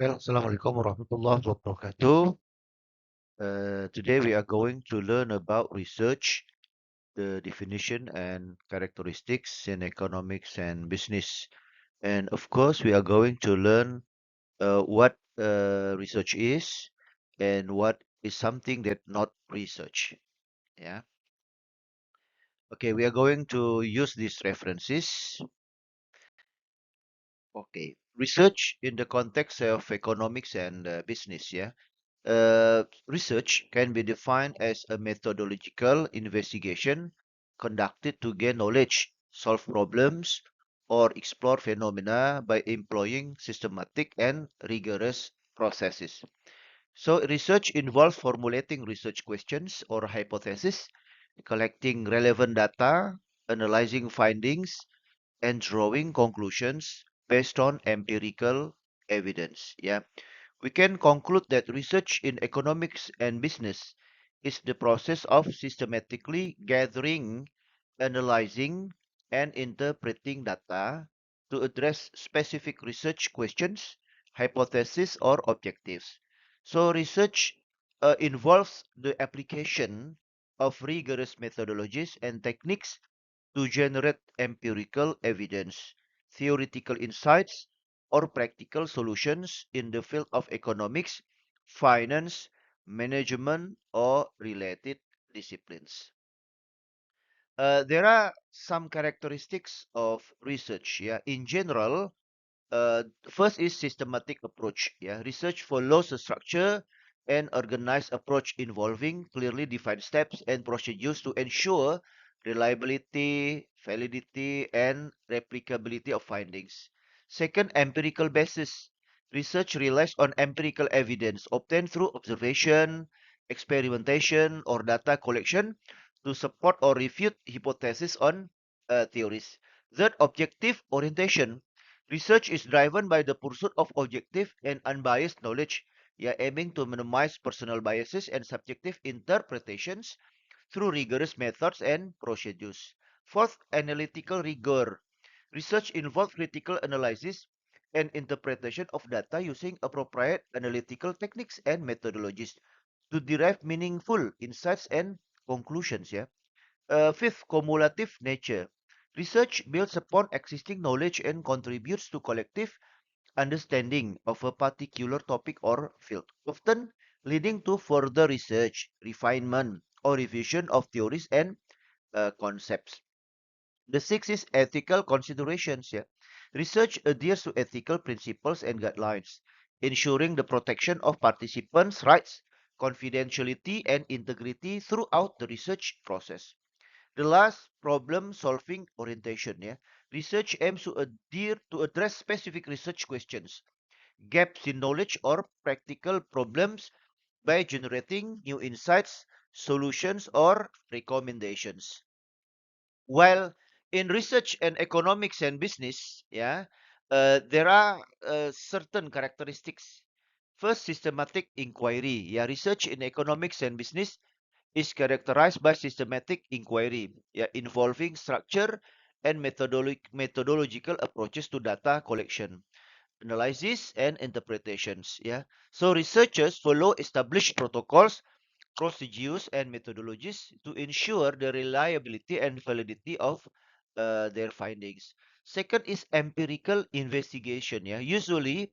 Well, Assalamualaikum warahmatullahi wabarakatuh. Today we are going to learn about research, the definition and characteristics in economics and business. And of course, we are going to learn what research is and what is something that not research. Yeah. Okay, we are going to use these references. Okay. Research in the context of economics and business. Yeah. Research can be defined as a methodological investigation conducted to gain knowledge, solve problems, or explore phenomena by employing systematic and rigorous processes. So, research involves formulating research questions or hypotheses, collecting relevant data, analyzing findings, and drawing conclusions based on empirical evidence. Yeah, we can conclude that research in economics and business is the process of systematically gathering, analyzing, and interpreting data to address specific research questions, hypotheses, or objectives. So, research involves the application of rigorous methodologies and techniques to generate empirical evidence, theoretical insights, or practical solutions in the field of economics, finance, management, or related disciplines. There are some characteristics of research. Yeah, in general, first is systematic approach. Yeah, research follows a structure and organized approach involving clearly defined steps and procedures to ensure reliability, validity, and replicability of findings. Second, empirical basis. Research relies on empirical evidence obtained through observation, experimentation, or data collection to support or refute hypotheses on theories. Third, objective orientation. Research is driven by the pursuit of objective and unbiased knowledge, yeah, aiming to minimize personal biases and subjective interpretations through rigorous methods and procedures. Fourth, analytical rigor. Research involves critical analysis and interpretation of data using appropriate analytical techniques and methodologies to derive meaningful insights and conclusions. Yeah. Fifth, cumulative nature. Research builds upon existing knowledge and contributes to collective understanding of a particular topic or field, often leading to further research, refinement, or revision of theories and concepts. The sixth is ethical considerations. Yeah. Research adheres to ethical principles and guidelines, ensuring the protection of participants' rights, confidentiality, and integrity throughout the research process. The last, problem solving orientation. Yeah. Research aims to adhere to address specific research questions, gaps in knowledge, or practical problems by generating new insights, solutions, or recommendations. While in research and economics and business, yeah, there are certain characteristics. First, systematic inquiry. Yeah, research in economics and business is characterized by systematic inquiry, yeah, involving structure and methodological approaches to data collection, analysis, and interpretations. Yeah, so researchers follow established protocols, procedures, and methodologies to ensure the reliability and validity of their findings. Second is empirical investigation. Yeah, usually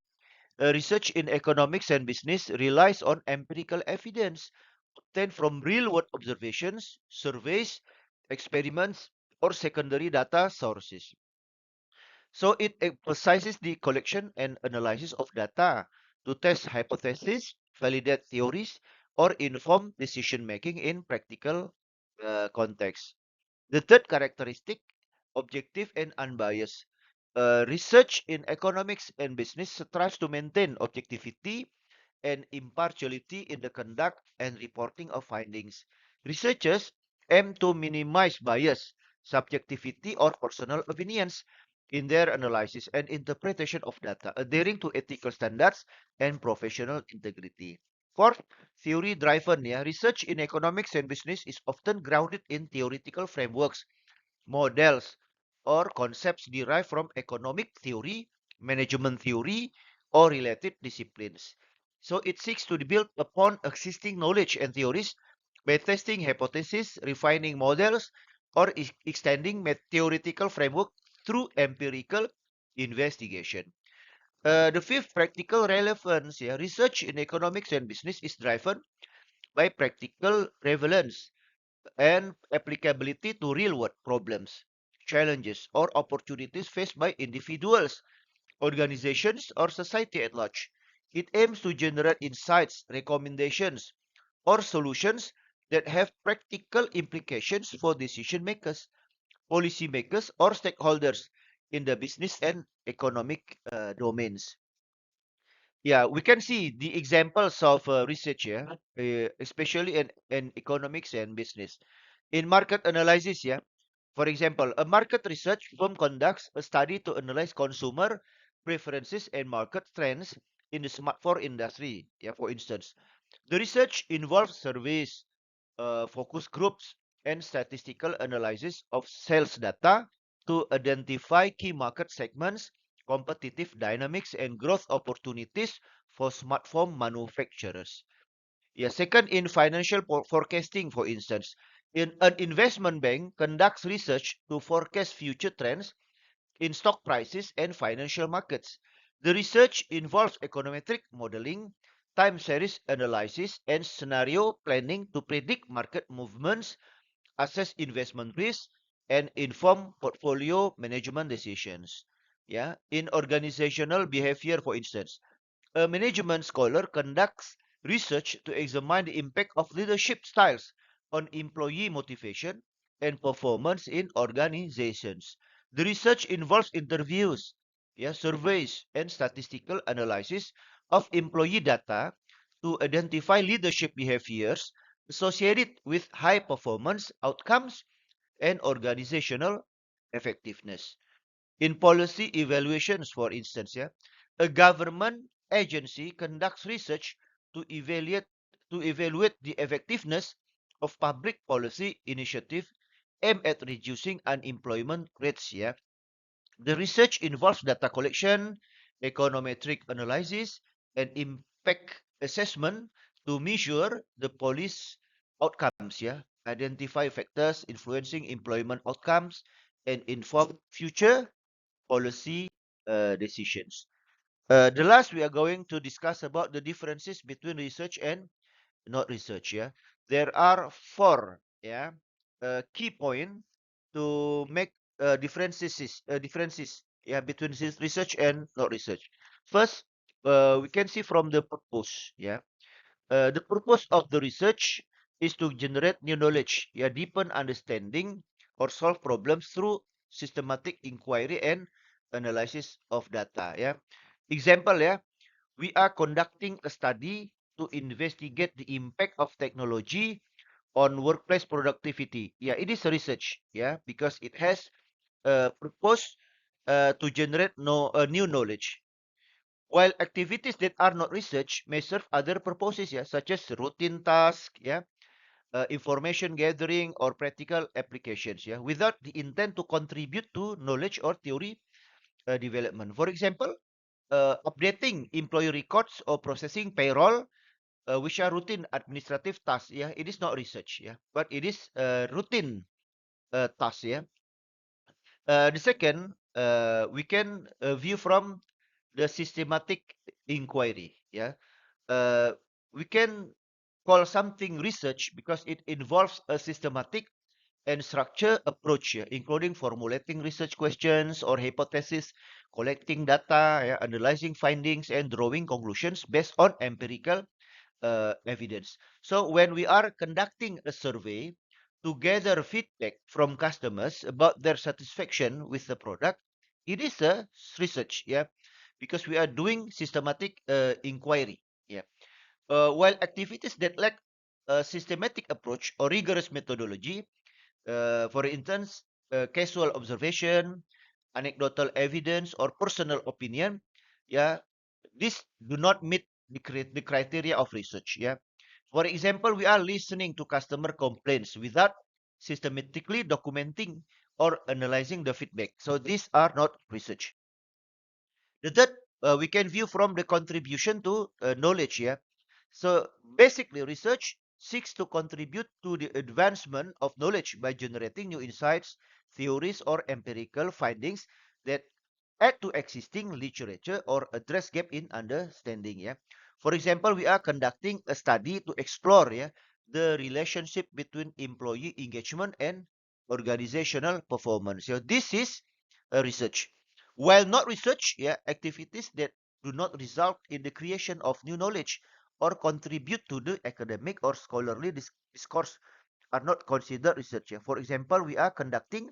research in economics and business relies on empirical evidence obtained from real-world observations, surveys, experiments, or secondary data sources. So it emphasizes the collection and analysis of data to test hypotheses, validate theories, or inform decision making in practical context. The third characteristic, objective and unbiased. Research in economics and business strives to maintain objectivity and impartiality in the conduct and reporting of findings. Researchers aim to minimize bias, subjectivity, or personal opinions in their analysis and interpretation of data, adhering to ethical standards and professional integrity. Fourth, theory driven. Yeah, research in economics and business is often grounded in theoretical frameworks, models, or concepts derived from economic theory, management theory, or related disciplines. So it seeks to build upon existing knowledge and theories by testing hypotheses, refining models, or extending theoretical framework through empirical investigation. The fifth practical relevance, yeah, research in economics and business is driven by practical relevance and applicability to real-world problems, challenges, or opportunities faced by individuals, organizations, or society at large. It aims to generate insights, recommendations, or solutions that have practical implications for decision makers, policy makers, or stakeholders in the business and economic domains. Yeah, we can see the examples of research here, especially in economics and business. In market analysis, yeah, for example, a market research firm conducts a study to analyze consumer preferences and market trends in the smartphone industry. Yeah, for instance, the research involves surveys, focus groups, and statistical analysis of sales data to identify key market segments, competitive dynamics, and growth opportunities for smartphone manufacturers. Yeah, second, in financial forecasting, for instance, in an investment bank conducts research to forecast future trends in stock prices and financial markets. The research involves econometric modeling, time series analysis, and scenario planning to predict market movements, assess investment risk, and inform portfolio management decisions. Yeah, in organizational behavior, for instance, a management scholar conducts research to examine the impact of leadership styles on employee motivation and performance in organizations. The research involves interviews, yeah, surveys, and statistical analysis of employee data to identify leadership behaviors associated with high performance outcomes and organizational effectiveness. In policy evaluations, for instance, yeah, a government agency conducts research to evaluate the effectiveness of public policy initiative aimed at reducing unemployment rates. Yeah, the research involves data collection, econometric analysis, and impact assessment to measure the policy outcomes. Yeah, identify factors influencing employment outcomes and inform future policy decisions. The last we are going to discuss about the differences between research and not research. Yeah, there are four, yeah, key point to make differences, yeah, between research and not research. First, we can see from the purpose. Yeah, the purpose of the research is to generate new knowledge, yeah, deepen understanding, or solve problems through systematic inquiry and analysis of data. Yeah, example, yeah, we are conducting a study to investigate the impact of technology on workplace productivity. Yeah, it is a research. Yeah, because it has a purpose to generate new knowledge. While activities that are not research may serve other purposes, yeah, such as routine tasks, yeah, information gathering or practical applications, yeah, without the intent to contribute to knowledge or theory development. For example, updating employee records or processing payroll, which are routine administrative tasks, yeah, it is not research, yeah, but it is routine task, yeah. The second, we can view from the systematic inquiry, yeah. uh, we can call something research because it involves a systematic and structured approach, yeah, including formulating research questions or hypotheses, collecting data, yeah, analyzing findings, and drawing conclusions based on empirical evidence. So when we are conducting a survey to gather feedback from customers about their satisfaction with the product, it is a research, yeah, because we are doing systematic inquiry, yeah. While activities that lack a systematic approach or rigorous methodology, for instance, casual observation, anecdotal evidence, or personal opinion, yeah, these do not meet the criteria of research. Yeah, for example, we are listening to customer complaints without systematically documenting or analyzing the feedback. So these are not research. The third we can view from the contribution to knowledge. Yeah. So basically, research seeks to contribute to the advancement of knowledge by generating new insights, theories, or empirical findings that add to existing literature or address gap in understanding. Yeah. For example, we are conducting a study to explore, yeah, the relationship between employee engagement and organizational performance. So this is a research. While not research, yeah, activities that do not result in the creation of new knowledge or contribute to the academic or scholarly discourse are not considered research. Yeah. For example, we are conducting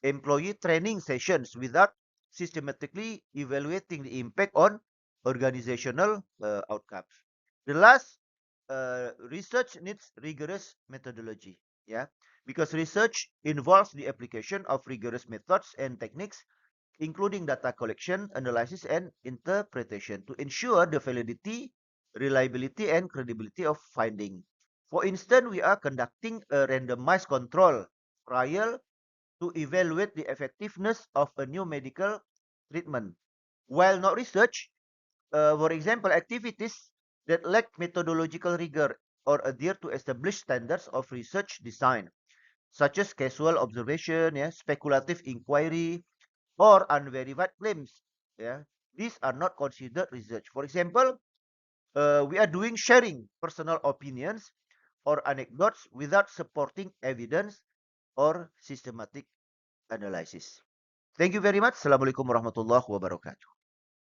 employee training sessions without systematically evaluating the impact on organizational outcomes. The last, research needs rigorous methodology. Yeah, because research involves the application of rigorous methods and techniques, including data collection, analysis, and interpretation to ensure the validity, reliability, and credibility of finding. For instance, we are conducting a randomized control trial to evaluate the effectiveness of a new medical treatment. While not research, for example, activities that lack methodological rigor or adhere to established standards of research design, such as casual observation, yeah, speculative inquiry, or unverified claims. Yeah, these are not considered research. For example, we are doing sharing personal opinions or anecdotes without supporting evidence or systematic analysis. Thank you very much. Assalamualaikum warahmatullahi wabarakatuh.